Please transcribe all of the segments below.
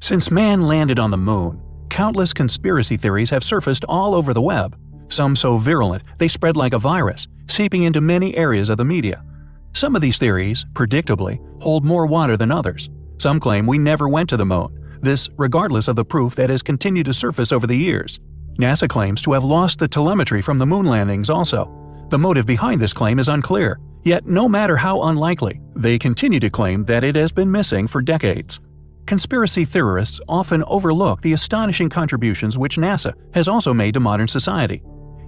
Since man landed on the moon, countless conspiracy theories have surfaced all over the web, some so virulent they spread like a virus, seeping into many areas of the media. Some of these theories, predictably, hold more water than others. Some claim we never went to the moon, this regardless of the proof that has continued to surface over the years. NASA claims to have lost the telemetry from the moon landings also. The motive behind this claim is unclear, yet no matter how unlikely, they continue to claim that it has been missing for decades. Conspiracy theorists often overlook the astonishing contributions which NASA has also made to modern society.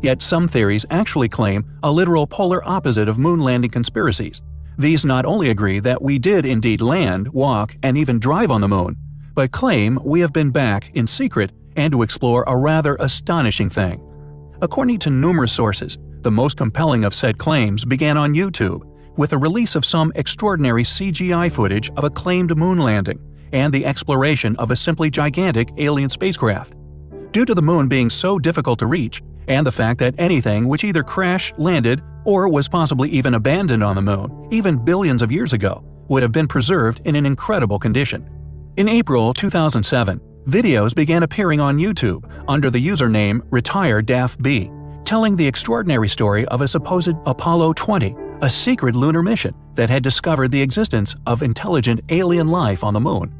Yet some theories actually claim a literal polar opposite of moon landing conspiracies. These not only agree that we did indeed land, walk, and even drive on the moon, but claim we have been back in secret and to explore a rather astonishing thing. According to numerous sources, the most compelling of said claims began on YouTube, with the release of some extraordinary CGI footage of a claimed moon landing and the exploration of a simply gigantic alien spacecraft. Due to the moon being so difficult to reach, and the fact that anything which either crashed, landed, or was possibly even abandoned on the moon, even billions of years ago, would have been preserved in an incredible condition. In April 2007, videos began appearing on YouTube under the username RetireDaffB, telling the extraordinary story of a supposed Apollo 20, a secret lunar mission that had discovered the existence of intelligent alien life on the moon.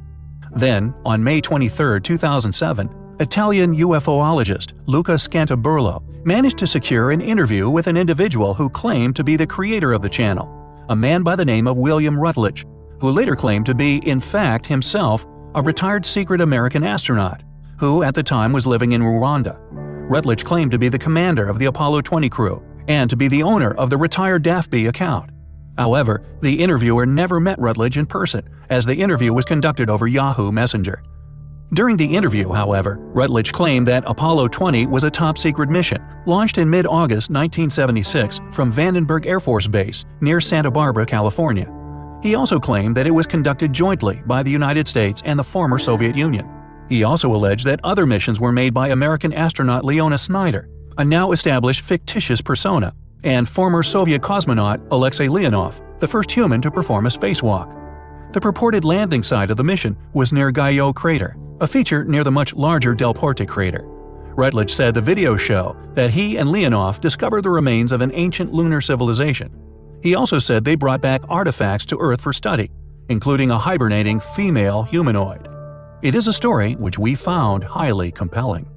Then, on May 23, 2007, Italian UFOologist Luca Scantaburlo managed to secure an interview with an individual who claimed to be the creator of the channel, a man by the name of William Rutledge, who later claimed to be, in fact, himself a retired secret American astronaut, who at the time was living in Rwanda. Rutledge claimed to be the commander of the Apollo 20 crew and to be the owner of the RetireDaffB account. However, the interviewer never met Rutledge in person, as the interview was conducted over Yahoo Messenger. During the interview, however, Rutledge claimed that Apollo 20 was a top-secret mission, launched in mid-August 1976 from Vandenberg Air Force Base near Santa Barbara, California. He also claimed that it was conducted jointly by the United States and the former Soviet Union. He also alleged that other missions were made by American astronaut Leona Snyder, a now-established fictitious persona, and former Soviet cosmonaut Alexei Leonov, the first human to perform a spacewalk. The purported landing site of the mission was near Guyot Crater, a feature near the much larger Delporte crater. Rutledge said the videos show that he and Leonov discovered the remains of an ancient lunar civilization. He also said they brought back artifacts to Earth for study, including a hibernating female humanoid. It is a story which we found highly compelling.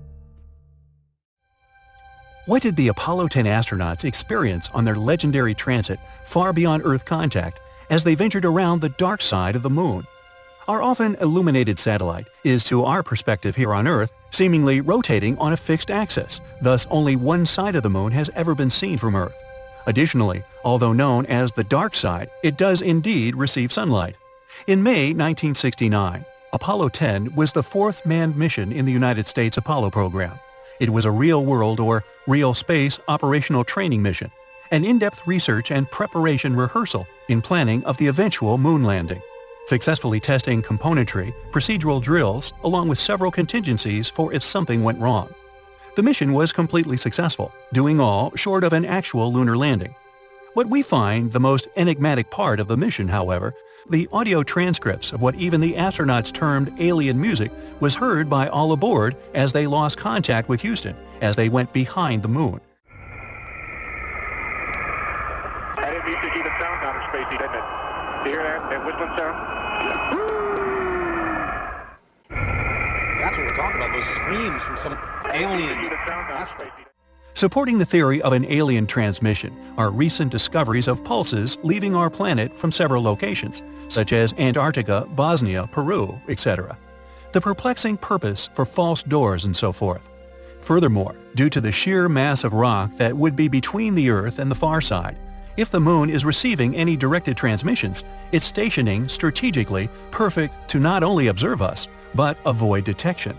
What did the Apollo 10 astronauts experience on their legendary transit far beyond Earth contact as they ventured around the dark side of the moon? Our often illuminated satellite is, to our perspective here on Earth, seemingly rotating on a fixed axis, thus only one side of the moon has ever been seen from Earth. Additionally, although known as the dark side, it does indeed receive sunlight. In May 1969, Apollo 10 was the fourth manned mission in the United States Apollo program. It was a real-world or real space operational training mission, an in-depth research and preparation rehearsal in planning of the eventual moon landing, successfully testing componentry, procedural drills, along with several contingencies for if something went wrong. The mission was completely successful, doing all short of an actual lunar landing. What we find the most enigmatic part of the mission, however, the audio transcripts of what even the astronauts termed alien music was heard by all aboard as they lost contact with Houston as they went behind the moon. I didn't used to see the sound out of space, didn't it? Do you hear that whistling sound? That's what we're talking about, those screams from some alien aspect. Supporting the theory of an alien transmission are recent discoveries of pulses leaving our planet from several locations, such as Antarctica, Bosnia, Peru, etc. The perplexing purpose for false doors and so forth. Furthermore, due to the sheer mass of rock that would be between the Earth and the far side, if the moon is receiving any directed transmissions, it's stationing strategically perfect to not only observe us, but avoid detection.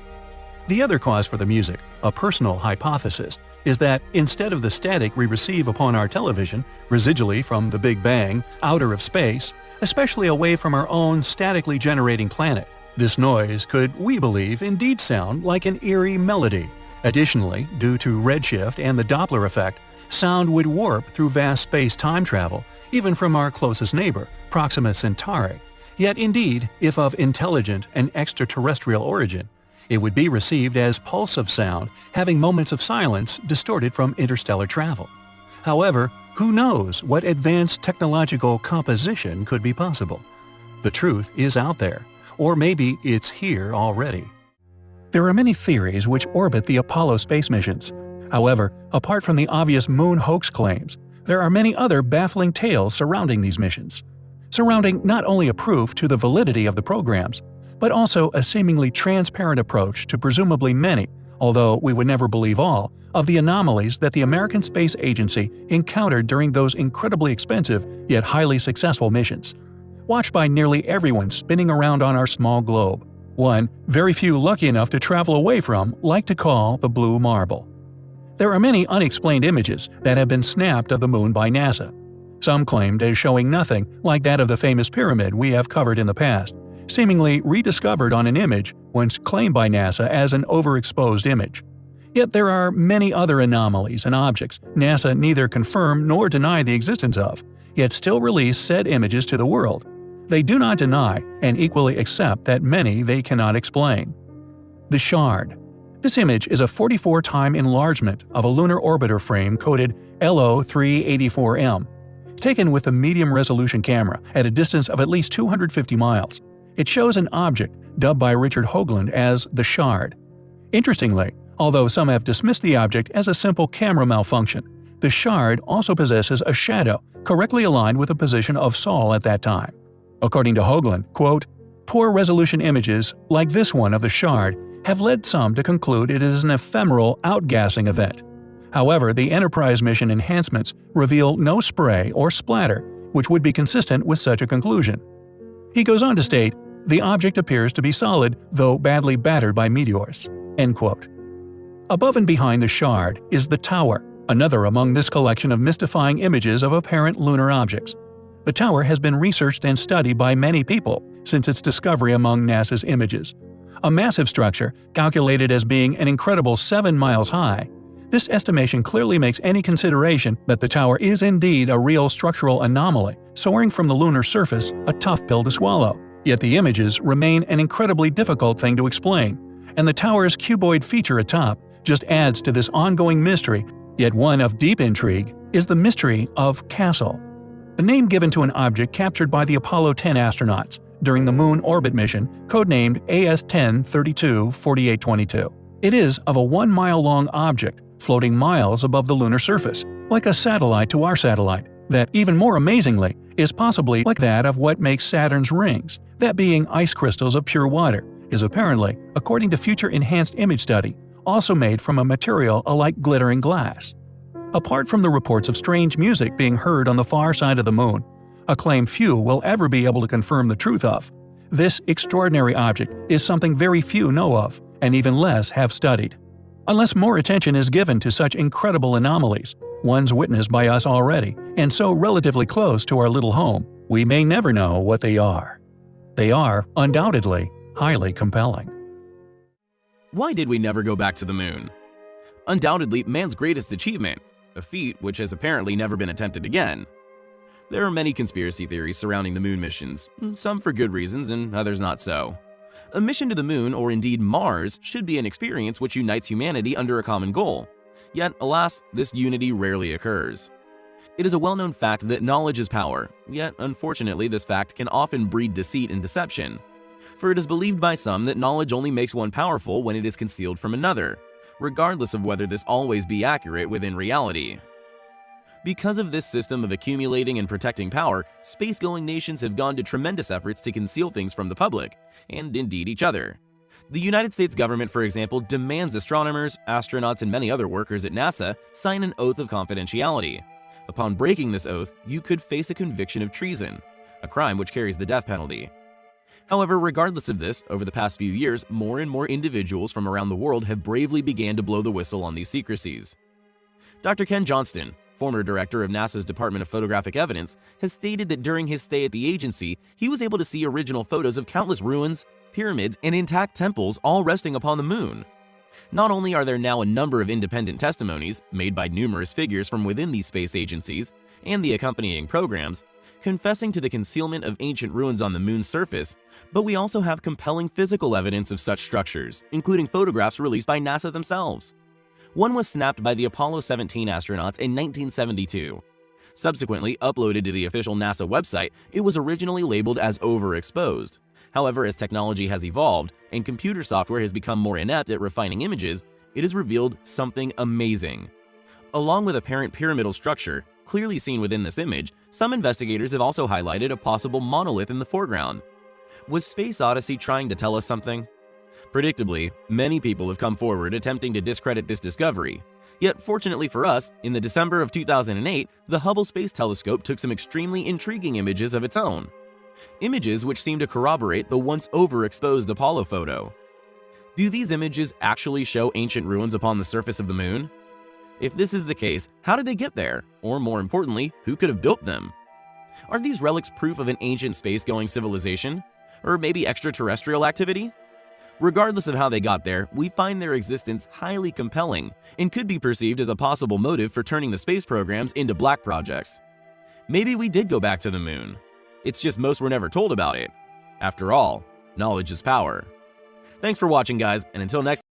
The other cause for the music, a personal hypothesis, is that instead of the static we receive upon our television, residually from the Big Bang, outer of space, especially away from our own statically generating planet, this noise could, we believe, indeed sound like an eerie melody. Additionally, due to redshift and the Doppler effect, sound would warp through vast space-time travel, even from our closest neighbor, Proxima Centauri. Yet indeed, if of intelligent and extraterrestrial origin, it would be received as pulse of sound having moments of silence distorted from interstellar travel. However, who knows what advanced technological composition could be possible? The truth is out there, or maybe it's here already. There are many theories which orbit the Apollo space missions. However, apart from the obvious moon hoax claims, there are many other baffling tales surrounding these missions. Surrounding not only a proof to the validity of the programs, but also a seemingly transparent approach to presumably many, although we would never believe all, of the anomalies that the American Space Agency encountered during those incredibly expensive yet highly successful missions. Watched by nearly everyone spinning around on our small globe. One, very few lucky enough to travel away from, like to call the blue marble. There are many unexplained images that have been snapped of the moon by NASA. Some claimed as showing nothing like that of the famous pyramid we have covered in the past, seemingly rediscovered on an image once claimed by NASA as an overexposed image. Yet there are many other anomalies and objects NASA neither confirm nor deny the existence of, yet still release said images to the world. They do not deny and equally accept that many they cannot explain. The Shard. This image is a 44-time enlargement of a lunar orbiter frame coded LO384M, taken with a medium-resolution camera at a distance of at least 250 miles. It shows an object dubbed by Richard Hoagland as the Shard. Interestingly, although some have dismissed the object as a simple camera malfunction, the Shard also possesses a shadow correctly aligned with the position of Sol at that time. According to Hoagland, quote, "Poor resolution images, like this one of the Shard, have led some to conclude it is an ephemeral outgassing event. However, the Enterprise mission enhancements reveal no spray or splatter, which would be consistent with such a conclusion." He goes on to state, "The object appears to be solid, though badly battered by meteors." End quote. Above and behind the Shard is the Tower, another among this collection of mystifying images of apparent lunar objects. The Tower has been researched and studied by many people since its discovery among NASA's images. A massive structure, calculated as being an incredible 7 miles high, this estimation clearly makes any consideration that the tower is indeed a real structural anomaly soaring from the lunar surface a tough pill to swallow. Yet the images remain an incredibly difficult thing to explain, and the tower's cuboid feature atop just adds to this ongoing mystery, yet one of deep intrigue, is the mystery of Castle. The name given to an object captured by the Apollo 10 astronauts during the Moon orbit mission, codenamed AS-10-32-4822. It is of a 1-mile-long object floating miles above the lunar surface, like a satellite to our satellite, that, even more amazingly, is possibly like that of what makes Saturn's rings, that being ice crystals of pure water, is apparently, according to future enhanced image study, also made from a material alike glittering glass. Apart from the reports of strange music being heard on the far side of the moon, a claim few will ever be able to confirm the truth of, this extraordinary object is something very few know of, and even less have studied. Unless more attention is given to such incredible anomalies, ones witnessed by us already, and so relatively close to our little home, we may never know what they are. They are, undoubtedly, highly compelling. Why did we never go back to the moon? Undoubtedly man's greatest achievement, a feat which has apparently never been attempted again. There are many conspiracy theories surrounding the moon missions, some for good reasons and others not so. A mission to the moon, or indeed Mars, should be an experience which unites humanity under a common goal. Yet, alas, this unity rarely occurs. It is a well-known fact that knowledge is power, yet unfortunately this fact can often breed deceit and deception. For it is believed by some that knowledge only makes one powerful when it is concealed from another, regardless of whether this always be accurate within reality. Because of this system of accumulating and protecting power, space-going nations have gone to tremendous efforts to conceal things from the public, and indeed each other. The United States government, for example, demands astronomers, astronauts, and many other workers at NASA sign an oath of confidentiality. Upon breaking this oath, you could face a conviction of treason, a crime which carries the death penalty. However, regardless of this, over the past few years, more and more individuals from around the world have bravely began to blow the whistle on these secrecies. Dr. Ken Johnston, former director of NASA's Department of Photographic Evidence, has stated that during his stay at the agency, he was able to see original photos of countless ruins, pyramids, and intact temples all resting upon the moon. Not only are there now a number of independent testimonies made by numerous figures from within these space agencies and the accompanying programs, confessing to the concealment of ancient ruins on the moon's surface, but we also have compelling physical evidence of such structures, including photographs released by NASA themselves. One was snapped by the Apollo 17 astronauts in 1972. Subsequently uploaded to the official NASA website, it was originally labeled as overexposed. However, as technology has evolved and computer software has become more inept at refining images, it has revealed something amazing. Along with apparent pyramidal structure, clearly seen within this image, some investigators have also highlighted a possible monolith in the foreground. Was Space Odyssey trying to tell us something? Predictably, many people have come forward attempting to discredit this discovery. Yet fortunately for us, in the December of 2008, the Hubble Space Telescope took some extremely intriguing images of its own. Images which seem to corroborate the once overexposed Apollo photo. Do these images actually show ancient ruins upon the surface of the moon? If this is the case, how did they get there? Or more importantly, who could have built them? Are these relics proof of an ancient space-going civilization? Or maybe extraterrestrial activity? Regardless of how they got there, we find their existence highly compelling and could be perceived as a possible motive for turning the space programs into black projects. Maybe we did go back to the moon. It's just most were never told about it. After all, knowledge is power. Thanks for watching, guys, and until next time.